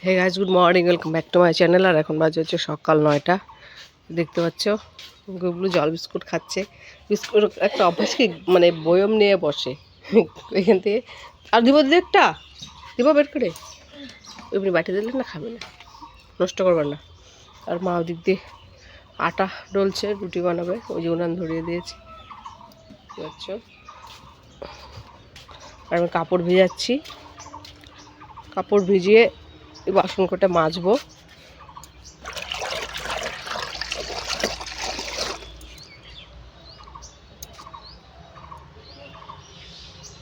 Hey guys, good morning, welcome back to my channel. আর এখন বাজে হচ্ছে সকাল 9টা। দেখতে পাচ্ছ গুবলু জল বিস্কুট খাচ্ছে। বিস্কুট একটা অভ্যাস কি, মানে বয়ম নিয়ে বসে এখান থেকে। আর দিব দিদি একটা দিব বের করে, এমনি বাটি দিলে না খাবে না, নষ্ট করবার না। আর মা ওদিক দিয়ে আটা ডলছে, রুটি বানাবে, ওই যে উনান ধরিয়ে দিয়েছি পাচ্ছ। আর আমি কাপড় ভিজাচ্ছি, কাপড় ভিজিয়ে এই বাসন কটা মাজবো।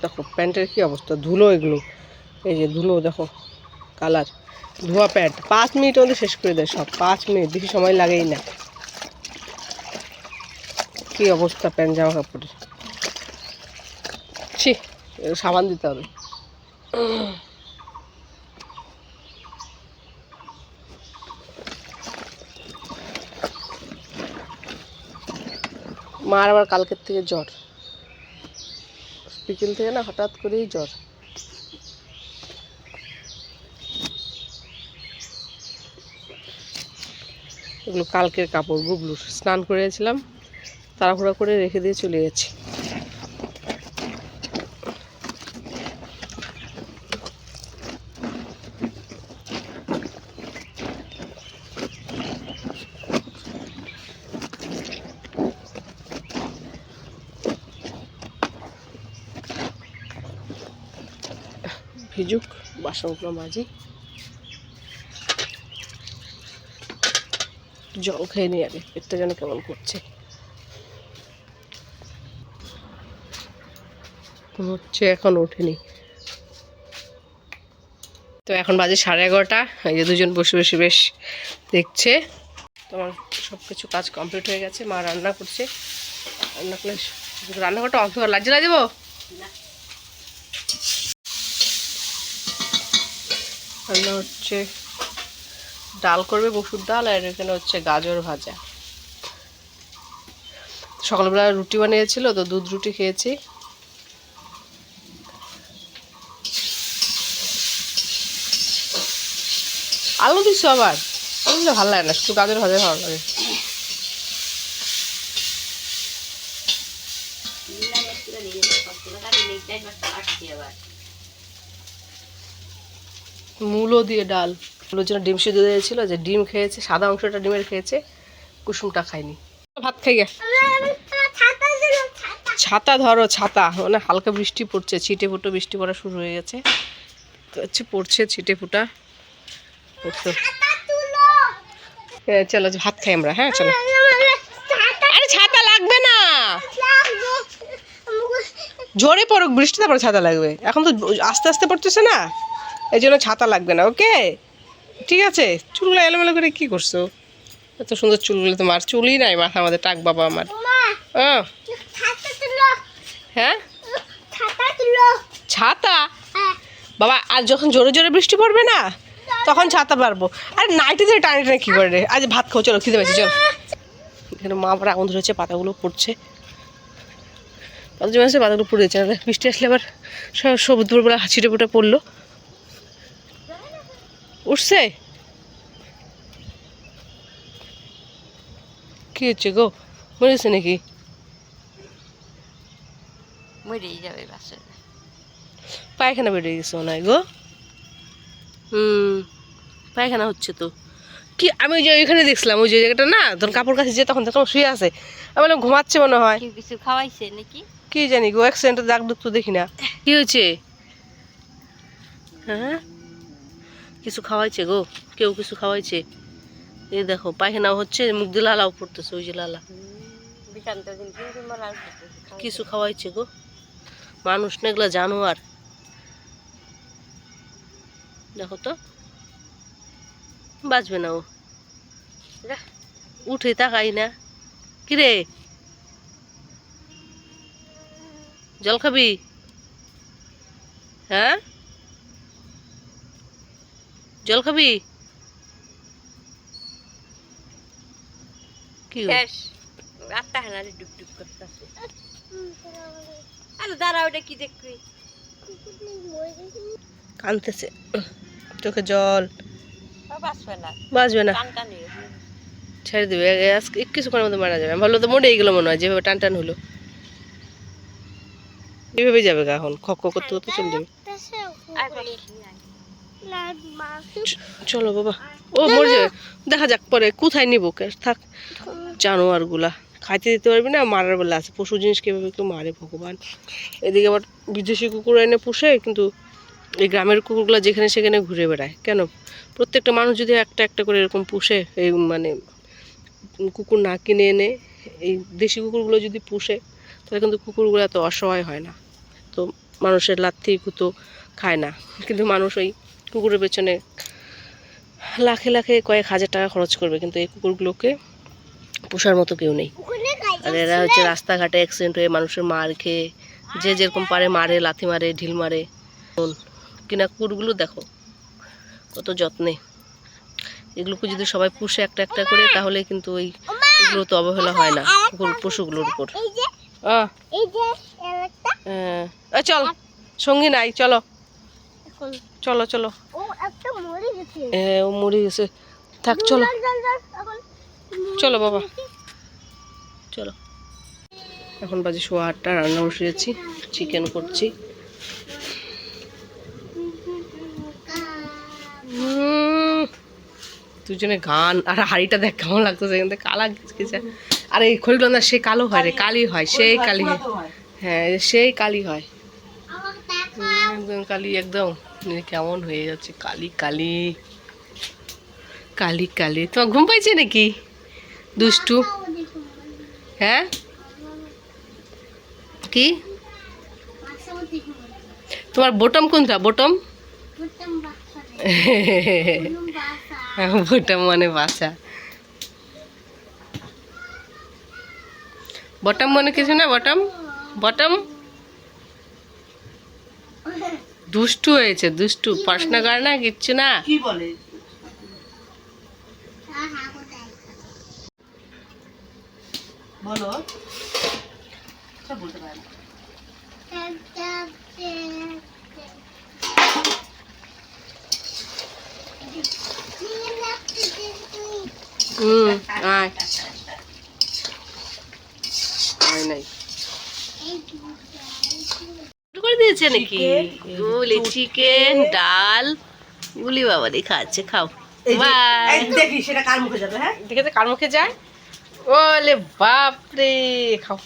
দেখো প্যান্টের কি অবস্থা, ধুলো এগুলো, এই যে ধুলো দেখো, কালার ধোয়া প্যান্ট। 5 মিনিটের মধ্যে শেষ করে দেয় সব, 5 মিনিট, বেশি সময় লাগেই না। কি অবস্থা প্যান্ট জামা কাপড়ের, ছি, সাবান দিতে হবে। মার আবার কালকের থেকে জ্বর, বিকেল থেকে না হঠাৎ করেই জ্বর। এগুলো কালকের কাপড়, গুবলুর স্নান করেছিলাম, তাড়াহুড়া করে রেখে দিয়ে চলে গেছি। ভিজুক, বাসনগুলো মাজি, জল খেয়ে নিই আগে, পেটটা যেন কেমন করছে। হচ্ছে এখন ওঠেনি তো, এখন বাজে 11:30। এই যে দুজন বসে বসে বেশ দেখছে। তোমার সব কিছু কাজ কমপ্লিট হয়ে গেছে, মা রান্না করছে। রান্না করলে রান্নাঘরটা অন্ধকার লাগছে, না দেবো। রান্না হচ্ছে ডাল করবে, মসুর ডাল, আর এখানে হচ্ছে গাজর ভাজা। সকালবেলা রুটি বানিয়েছিল তো, দুধ রুটি খেয়েছি। আলু দিচ্ছ আবার, আলু দিলে ভালো লাগে না, শুধু গাজর ভাজা ভালো লাগে। মূলো দিয়ে ডাল, মূলোর জন্য ডিম সিদ্ধ দিয়েছিল, যে ডিম খেয়েছে, সাদা অংশটা ডিমের খেয়েছে, কুসুমটা খায়নি। ভাত খাই গে। ছাতা ধরো, ছাতা, মানে হালকা বৃষ্টি পড়ছে, ছিটে ফুটো বৃষ্টি পড়া শুরু হয়ে গেছে, হচ্ছে পড়ছে ছিটে ফুটা। চলো ভাত খাই আমরা, হ্যাঁ চলো। আরে ছাতা লাগবে না, জোরে পড়ুক বৃষ্টি, তারপরে ছাতা লাগবে। এখন তো আস্তে আস্তে পড়তেছে না, এই জন্য ছাতা লাগবে না, ওকে ঠিক আছে। চুলগুলো এলোমেলো করে কি করছো? এত সুন্দর চুলগুলো, তোমার চুলই নাই মাথা, আমাদের টাক বাবা আমার। হ্যাঁ ছাতা বাবা, আর যখন জোরে জোরে বৃষ্টি পড়বে না তখন ছাতা পারবো। আরে নাইটি দিয়ে টানি টানি কী করে রে? আজ ভাত খাও, চলো খিদে পেয়েছি চলো। এখানে মা আবার আগুন ধরেছে, পাতাগুলো পড়ছে, পাতা জমে আছে, পাতাগুলো পড়েছে। বৃষ্টি আসলে আবার সব দুপুরবেলা ছিটে ফুটে পড়লো, উঠছে। কি হচ্ছে গো, মরেছে নাকি? মরেই যাবে বাসে, পায়খানা বেরিয়ে গেছে মনে হয় গো। পায়খানা হচ্ছে তো। কি আমি ওই যে ওইখানে দেখছিলাম, ওই যে জায়গাটা না, তখন কাপড় কাছে যে তখন তখন শুয়ে আছে, আমি বললাম ঘুমাচ্ছে মনে হয়। কিছু খাওয়াইছে নাকি কি জানি গো, অ্যাক্সিডেন্টের দাগ দুগ তো দেখি না। কি হয়েছে? হ্যাঁ কিছু খাওয়াইছে গো, কেউ কিছু খাওয়াইছে। এই দেখো পায়খানাও হচ্ছে, মুখ দিয়ে লালাও পড়তেছে, ওই যে লালা। কিছু খাওয়াইছে গো, মানুষ না এগুলা জানোয়ার। দেখো তো বাঁচবে না ও, উঠে তাকাই না। কিরে জল খাবি? হ্যাঁ জল খাবি? কি ডুব ডুব করতেছে। আরে দাঁড়া, ওটা কি দেখবি? কাঁদতেছে, চোখে জল, বাঁচবে না, বাঁচবে না, টান টান এরকম। ছেড়ে দেবে আজকে কিছুক্ষণের মধ্যে মারা যাবে। আমি ভাবলো তো মরেই গেলো মনে হয়, যেভাবে টান টান হলো এভাবে যাবে গা, এখন খক খক করতে করতে চলে যাবে। আর বলি, চলো বাবা, ও মরে যাবে, দেখা যাক পরে কোথায় নিবো, থাক। জানোয়ার গুলা খাইতে দিতে পারবি না, মারার বেলা আছে। পশু জিনিস কিভাবে কেউ মারে ভগবান। এদিকে আবার বিদেশি কুকুর এনে পুষে, কিন্তু এই গ্রামের কুকুরগুলো যেখানে সেখানে ঘুরে বেড়ায় কেন? প্রত্যেকটা মানুষ যদি একটা একটা করে এরকম পুষে, এই মানে কুকুর না কিনে এনে এই দেশি কুকুরগুলো যদি পুষে, তাহলে কিন্তু কুকুরগুলো এত অসহায় হয় না। তো মানুষের লাথি কুতো খায় না, কিন্তু মানুষ ওই কুকুরের পেছনে লাখে লাখে কয়েক হাজার টাকা খরচ করবে, কিন্তু এই কুকুরগুলোকে পোষার মতো কেউ নেই। আর এরা হচ্ছে রাস্তাঘাটে অ্যাক্সিডেন্ট হয়ে মানুষের মার খেয়ে, যে যেরকম পারে মারে, লাথি মারে, ঢিল মারে। কিনা কুকুরগুলো দেখো কত যত্নে। এগুলোকে যদি সবাই পুষে একটা একটা করে, তাহলে কিন্তু ওই এগুলো তো অবহেলা হয় না কুকুর পশুগুলোর উপর। চল, সঙ্গী নাই, চলো চলো চলো। ও মরে গেছে, থাক চলো চলো বাবা চলো। এখন বাজে 8:30, রান্না বসিয়েছি, চিকেন করছি। দুজনে গান, আর হাড়িটা দেখ কেমন লাগতেছে, কিন্তু কালা গেছে। আর এই খড়িগুলো না, সে কালো হয় রে, কালি হয়, সেই কালি হয়। হ্যাঁ সেই কালি হয়, একদম কালি, একদম কেমন হয়ে যাচ্ছে, কালি কালি কালি কালি। তোমার ঘুম পাইছে নাকি দুষ্টু? হ্যাঁ কি তোমার বোটম কোনটা? বোটম বোটম মানে বাসা, বটম মানে কিছু না, বটম বটম। দুষ্টু হয়েছে, দুষ্টু, পড়াশোনা করে না, কিচ্ছু না। কি বলে বলো, বলতে পারে না। আয় আয় নাই করে দিয়েছে নাকি? গুলি চিকেন, ডাল, গুলি বাবা দি খাচ্ছে, খাও। দেখি সেটা কার মুখে যাবে। হ্যাঁ দেখেছে কার মুখে যায়, ওলে বাপরে, খাও।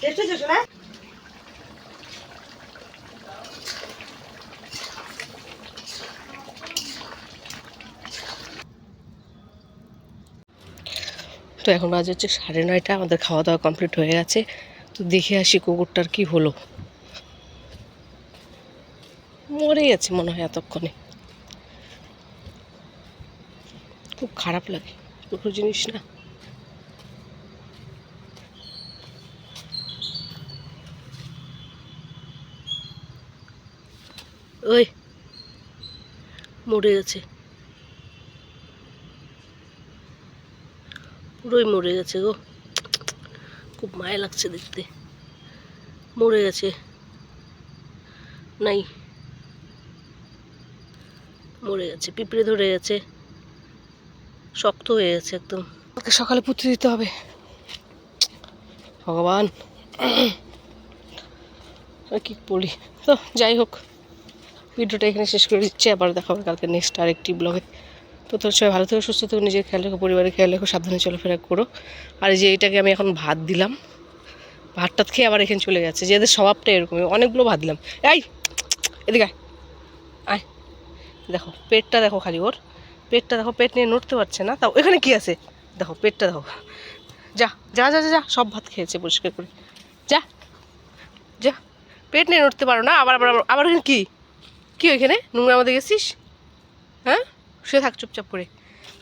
তো এখন বাজে হচ্ছে 9:30, আমাদের খাওয়া দাওয়া কমপ্লিট হয়ে গেছে। তো দেখে আসি কুকুরটার কি হলো। মরে গেছে মনে হয় এতক্ষণে। খুব খারাপ লাগে, কুকুর জিনিস না। ওই মরে গেছে, পুরোই মরে গেছে গো, খুব মায়া লাগছে দেখতে। মরে গেছে, নাই মরে গেছে, পিঁপড়ে ধরে গেছে, শক্ত হয়ে গেছে একদম। ওকে সকালে পুঁতে দিতে হবে, ভগবান আর কি বলি। তো যাই হোক, ভিডিওটা এখানে শেষ করে দিচ্ছি, আবার দেখা হবে কালকে নেক্সট আরেকটি ব্লগে। তো তোর সবাই ভালো থেকো, সুস্থ থেকো, নিজের খেয়াল রেখো, পরিবারের খেয়াল রেখো, সাবধানে চলাফেরা করো। আর এই যে এটাকে আমি এখন ভাত দিলাম, ভাতটা খেয়ে আবার এখানে চলে গেছে, যে এদের স্বভাবটা এরকম, অনেকগুলো ভাত দিলাম। এই এদিকে আয়, দেখো পেটটা দেখো, খালি ওর পেটটা দেখো, পেট নিয়ে নড়তে পারছে না। তাও এখানে কি আছে দেখো, পেটটা দেখো। যা যা যা যা, সব ভাত খেয়েছে পরিষ্কার করে, যা যা। পেট নিয়ে নড়তে পারো না, আবার আবার আবার এখানে কি কি ওইখানে নোংরা মধ্যে গেছিস? হ্যাঁ শুয়ে থাক চুপচাপ করে,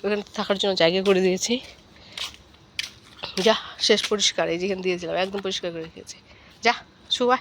ওইখানে থাকার জন্য জায়গা করে দিয়েছি। যা শেষ পরিষ্কার, এই যেখানে দিয়েছিলাম একদম পরিষ্কার করে রেখেছি, যা শুয়া।